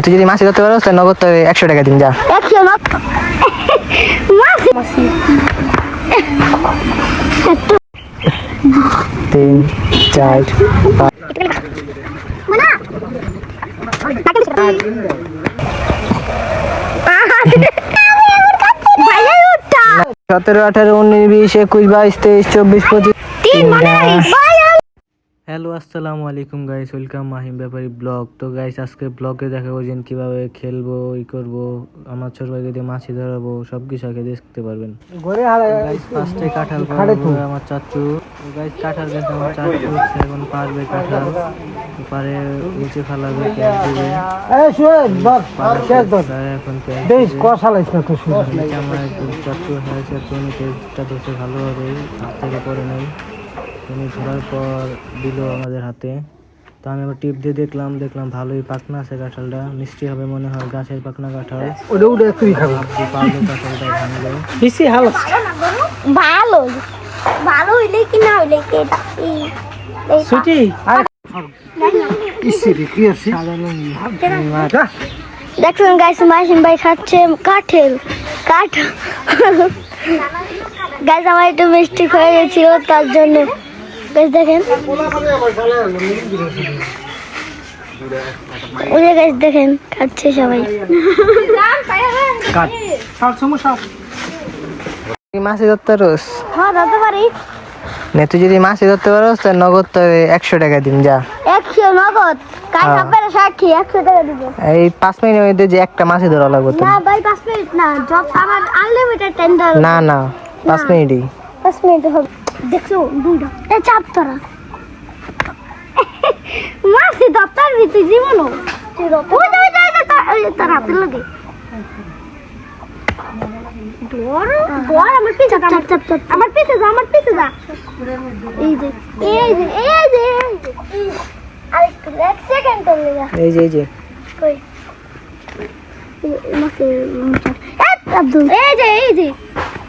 তুই যদি মাছি ধরতে পারো তাহলে নগদ তোর 100 টাকা দিন যা। 100 না মাছি 3 4 5 মানা 17 18 19 20 21 22 23 24 25 হ্যালো আসসালামু আলাইকুম গাইস, ওয়েলকাম মাহিম ব্যাপারী ব্লগ। তো গাইস আজকে ব্লগে দেখাবো যে কিভাবে খেলবো, করবো, আমার ছোট ভাইকে দিয়ে মাছি ধরাবো, সবকিছু আগে দেখতে পারবেন। গাইস ফার্স্টে কাঁঠাল পারবো আমার চাচু। গাইস কাঁঠাল গাছ আমার চাচু এখন পারবে, কাঁঠাল পারে নিচে ফেলাবে, আমার চাচু চেষ্টা করছে ভালোভাবে, হাত থেকে পরে নেই। উনি ধরার পর দিল আমাদের হাতে। তো আমি আবার টিপ দিয়ে দেখলাম ভালোই পাকনা আছে কাঁঠালটা, মিষ্টি হবে মনে হয়, গাছের পাকনা কাঁঠাল। কাঁঠালটা ভাঙলো ভালো ভালো হইলে কি না হইলে কি দেখুন গাইস, মাসিম ভাই খাচ্ছে কাঠের গাইস। আমার একটু মিস্টেক হয়ে গেছিল তার জন্য গাইস দেখেন, ওই যে গাইস দেখেন খাচ্ছে সবাই। মাছি ধরতে পারোস? হ্যাঁ ধরতে পারি। তুই যদি মাছি ধরতে পারোস তাহলে নগদ তোর 100 টাকা দিন যা। 100 নগদ? কাজ হবে 60 100 টাকা দিব। এই 5 মিনিটের মধ্যে যে একটা মাছি ধরা লাগবে তো। না ভাই 5 মিনিট না, জব আমার আনলিমিটেড টেন্ডার। না 5 মিনিটই। 5 মিনিট হবে। দেখছো দুইটা এ চাপ তোরা মাছি দপ্তর ভিতরে জীবন ওই তার হাতে লাগে ডর ডর। আমার পিছে যা, আমার পিছে যা, আমার পিছে যা। এই যে আরেকটু এক সেকেন্ড চলে যা। এই যে কই মাছি আব্দুল, এই যে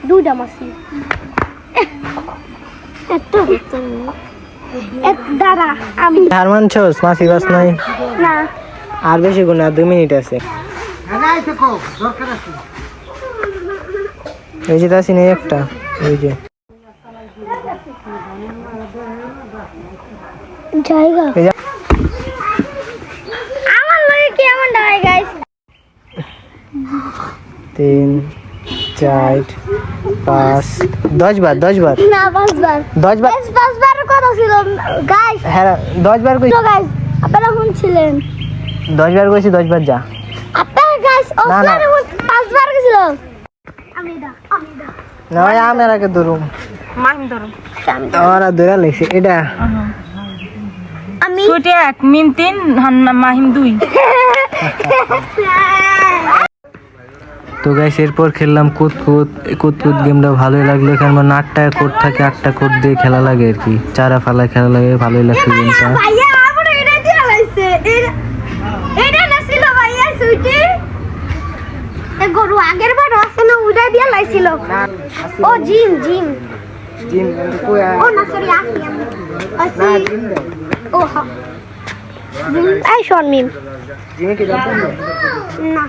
দুইটা মাছি। দাদা আমি হার মানছস? মাছি বাস নাই না, আর বেশি গুণ, আর 2 মিনিট আছে। এই যে তাসি নেই একটা, এই যে জায়গা আমার লাগে কি এমন দাঁড়ায় গাইস। 3 4 5 10 বার না 5 বার 10 বার 5 বার কথা ছিল গাইস। হ্যাঁ 10 বার কই? তো গাইস আপনারা শুনছিলেন 10 বার কইছি, 10 বার যা। আপনারা গাইস ওখানে 5 বার গেছিল। আমি দা না ভাই আমার আগে ধরুম, মাহিম ধরো। আমরা ধরে লেছি এটা। আমি ছুটে 1 মিন 3 মাহিম 2। তো গাইস এরপর খেললাম কুতকুত গেমটা ভালোই লাগলো। এখানে আমার 8টা কোড থাকে, 8টা কোড দিয়ে খেলা লাগে আর কি, চারা ফালা খেলা লাগে, ভালোই লাগছে গেমটা। ভাইয়া আমরা এটা দিয়ে লাইছে এটা না ছিল ভাইয়া সুইটি এ গরু আগের বার আসলে উড়া দিয়ে লাইছিল। ও জিম ও না সরি আসি ও হা আই শোন মিম জিমে কি জানতেন না?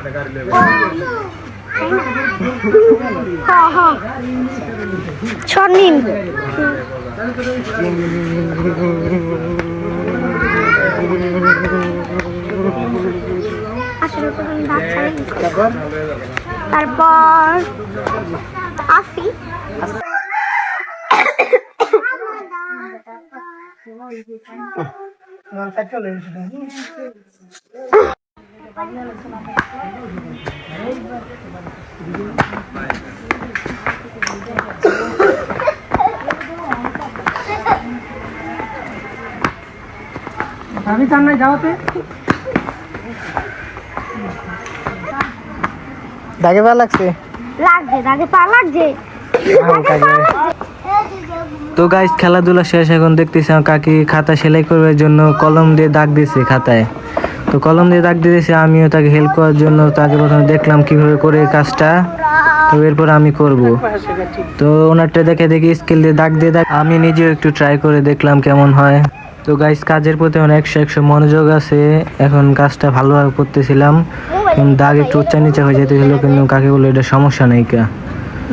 না হ্যাঁ শোন মিম তারপর আসি আমি চান নাই যাওয়াতে দাগে ভালো লাগছে পা লাগছে। তো গাইস খেলাধুলা শেষ, এখন দেখতেছি আমার কাকি খাতা সেলাই করবার জন্য কলম দিয়ে দাগ দিয়েছে খাতায়। তো কলম দিয়ে দাগ দিয়েছে, আমিও তাকে হেল্প করার জন্য তাকে প্রথমে দেখলাম কিভাবে করে কাজটা, তো এরপর আমি করব। তো ওনারটা দেখে স্কেল দিয়ে দাগ আমি নিজেও একটু ট্রাই করে দেখলাম কেমন হয়। তো গাইস কাজের প্রতি অনেক 100 মনোযোগ আছে, এখন কাজটা ভালোভাবে করতেছিলাম, কিন্তু দাগ একটু উচ্চা নিচে হয়ে যেতেছিল, কিন্তু কাকে বলে এটা সমস্যা নেই কা,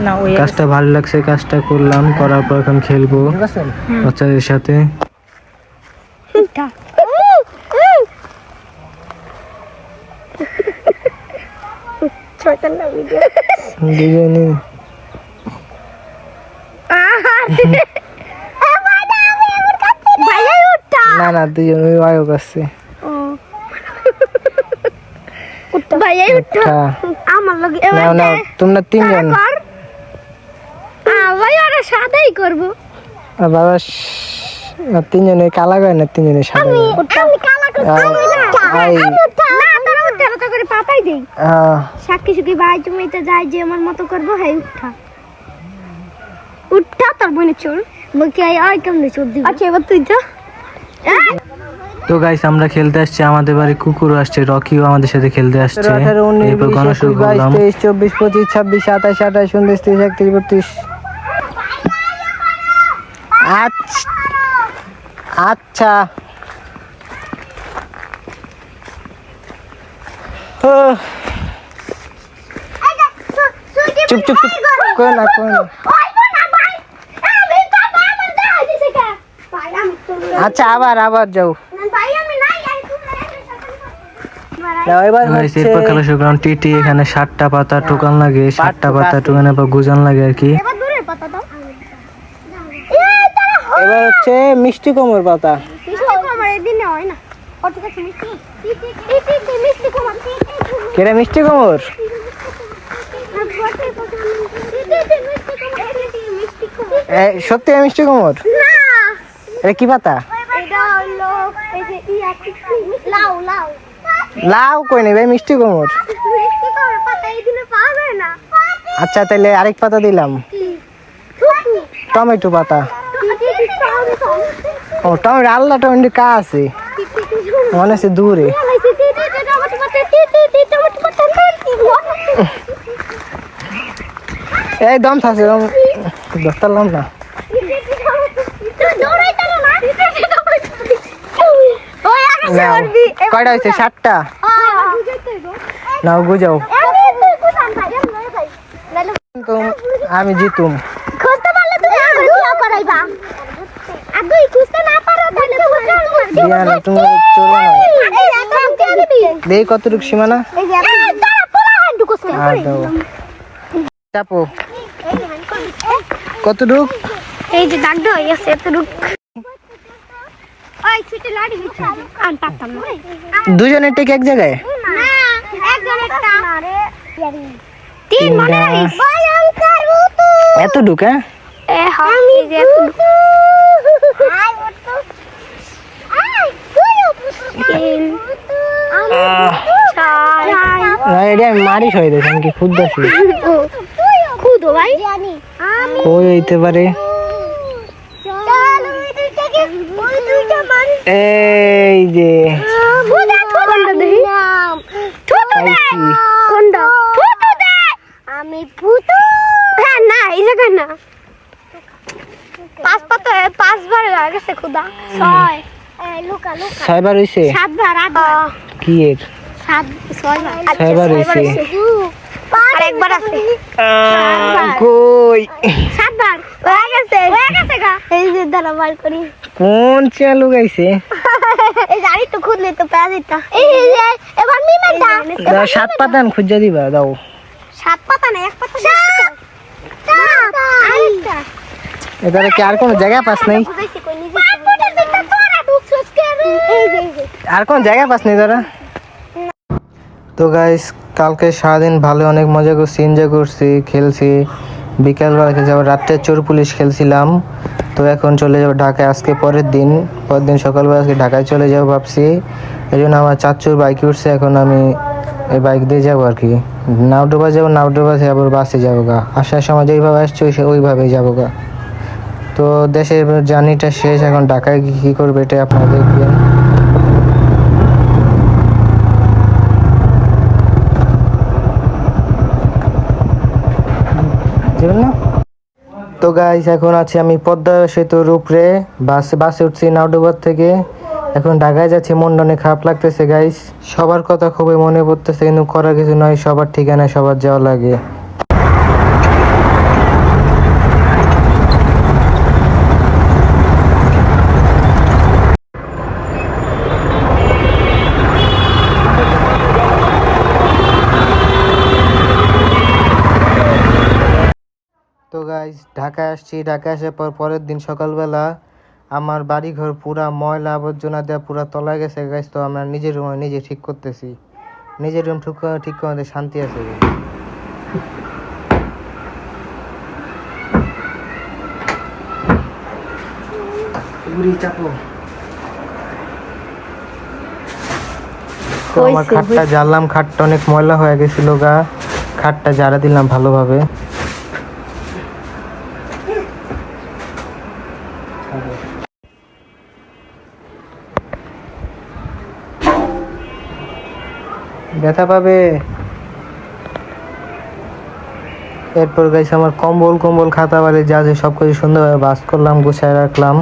না ওই কাজটা ভালো লাগছে, কাজটা করলাম, করার পর এখন খেলবো বাচ্চাদের সাথে। দুজনই না না দুজন ওই আয়োগ আছে। ভাইয়া উঠো আমার লগে নাও নাও তোমরা তিনজন। ভাই ওরা সাদাই করবো। আর বাবা তিনজনে কালা গায় না, তিনজনে সাদা গায়। আমি কালা করব না, তোরা উঠা তো করে পাতাই দেই। সাক্ষী সুখী ভাই তুমি তো যাই যে আমার মতো করবো, হ্যাঁ উঠা উঠা তোর বোনে চোর বলকে আই কেমনে চোর দিবি। আচ্ছা এবার তুই যা। তো গাইস আমরা খেলতে আসছি, আমাদের বাড়ি কুকুরও আসছে, রকিও আমাদের সাথে খেলতে আসছে। এরপর গণনা শুরু করলাম। 23, 24, 25, 26, 27, 28, 29, 30, 31, 32। আচ্ছা চুপ চুপ চুপ কই না কই না। আচ্ছা আবার আবার যাও। এরপর খেলা শুরু করলাম। টিটি এখানে 7টা পাতা টোকান লাগে, 7টা পাতা টোকানের পর গুজান লাগে আর কি। এবার হচ্ছে মিষ্টি কুমড়োর পাতা। কেরে মিষ্টি কুমড়? সত্যি মিষ্টি কুমড়? এটা কি পাতা? লাউ কই নেবে, মিষ্টি কুমড়। আচ্ছা তাহলে আরেক পাতা দিলাম, টমেটো পাতা। ও টমেটো আল্লাহ টমেটো কা আছে মনে হচ্ছে দূরে। এই দম থাকছে ধরতাম না। কয়টা হয়েছে? 7টা। নাও গুজাও। আমি জিতুম। দেই কতটুকু সীমানা চাপো কতটুক? এই যে দাগ দেওয়া আছে এতটুক। ওই ছুটে লাড়ি বিছা আমি পারতাম না। দুজনের টেক এক জায়গায় না একজন একটা তিন মনে হয় ভয়ঙ্কর ভূত এতটুক। হ্যাঁ এ হ্যাঁ এই যে এতটুক। আই ভূত আই তিন চার এটা মারিস হয়ে গেছে আমি কি খুদ দাসি খুদো ভাই জানি আমি কই হইতে পারে। এই যে আমি ভূত। হ্যাঁ না এই জায়গায় না, 5 পাতা 5 বার হয়ে গেছে খুদা। 6 লুকা লুকা 6 বার হইছে। 7 বার 8 বার কি এর 7 6 বার 6 বার হইছে। আর একবার আছে কই 7 বার হয়ে গেছে গা। এই যে দাঁড়া বার করি কোন চালু গাইছে। এই জানি তো খুদলে তো পেয়ে দিতা। এই যে এবার মিমেটা দাও 7 পাতা খুঁজে দিবা দাও। 7 পাতা না 1 পাতা। আরেকটা এটারে কি আর কোন জায়গা পাস নাই? বুঝাইছি কই নিজে পাটা দিতা তোরা ঢুকছস কে রে? এই যে আর কোন জায়গা পাস নাই তোরা? তো গাইস কালকে সারাদিন ভালো অনেক মজা করছি, এনজয় করছি, খেলছি, বিকালবেলা খেলছি, আবার রাত্রে চোর পুলিশ খেলছিলাম। তো এখন চলে যাবো ঢাকায় আজকে পরের দিন সকালবেলা আজকে ঢাকায় চলে যাবো ভাবছি। এই জন্য আমার চাচুর বাইক উঠছে, এখন আমি এই বাইক দিয়ে যাবো আর কি। নাওডোবা যাবো, নাওডোবা থেকে আবার বাসে যাবো গা। আসার সময় যেইভাবে আসছি ওইভাবেই যাবো গা। তো দেশের জার্নিটা শেষ, এখন ঢাকায় কী করবে এটা আপনারা দেখবেন। তো তো গাইস এখন আছি আমি পদ্মা সেতুর উপরে, বাসে উঠছি নাউডুবার থেকে। এখন ঢাকায় যাচ্ছি, মনটা অনেক খারাপ লাগতেছে গাইস। সবার কথা খুবই মনে পড়তেছে, কিন্তু করার কিছু নয়, সবার ঠিকানায় সবার যাওয়া লাগে। তো গাইস ঢাকায় আসছি, ঢাকায় আসার পর পরের দিন সকালবেলা আমার বাড়িঘর পুরা ময়লা আবর্জনা দেওয়া পুরা তলায় গেছে গাইস। তো আমরা নিজের রুম নিজে ঠিক করতেছি, নিজের রুম ঠিক করতে শান্তি আছে। তো আমার খাটটা জ্বাললাম, খাটটা অনেক ময়লা হয়ে গেছিল গা, খাটটা ঝাড়া দিলাম ভালোভাবে। ব্যথা পাবে। এরপর গাইছে আমার কম্বল খাতা বাড়ি যা আছে সব কিছু সুন্দরভাবে বাস করলাম, গুছায় রাখলাম।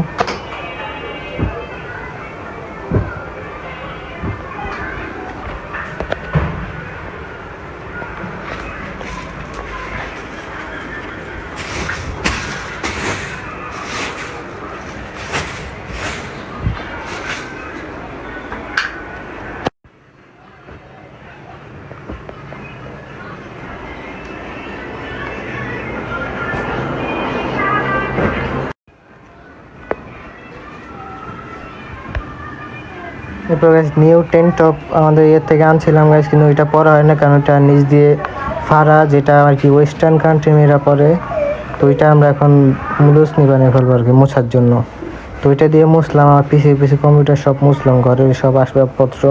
এরপর গাইস নিউ টেন টপ আমাদের ইয়ে থেকে আনছিলাম গাইস, কিন্তু এটা পরা হয় না, কারণ এটা নিচ দিয়ে ফাড়া, যেটা আর কি ওয়েস্টার্ন কান্ট্রি মেয়েরা পরে। তো ওইটা আমরা এখন মুলুসনি বানিয়ে ফেলবো আর কি, মোছার জন্য। তো ওইটা দিয়ে মুছলাম, আমার পিছিয়ে কম্পিউটার সব মুছলাম, ঘরের সব আসবাবপত্র।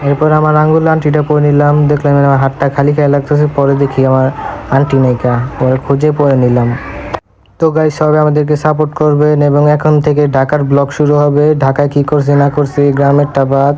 এরপর আমার আঙ্গুল আন্টিটা পরে নিলাম, দেখলাম আমার হাতটা খালি খালি লাগতেছে, পরে দেখি আমার আন্টি নাইকা, পরে খুঁজে পরে নিলাম। তো গাইস সবাই আমাদেরকে সাপোর্ট করবেন, এবং এখন থেকে ঢাকার ব্লগ শুরু হবে, ঢাকায় কি করছি না করছি, গ্রামেরটা বাদ।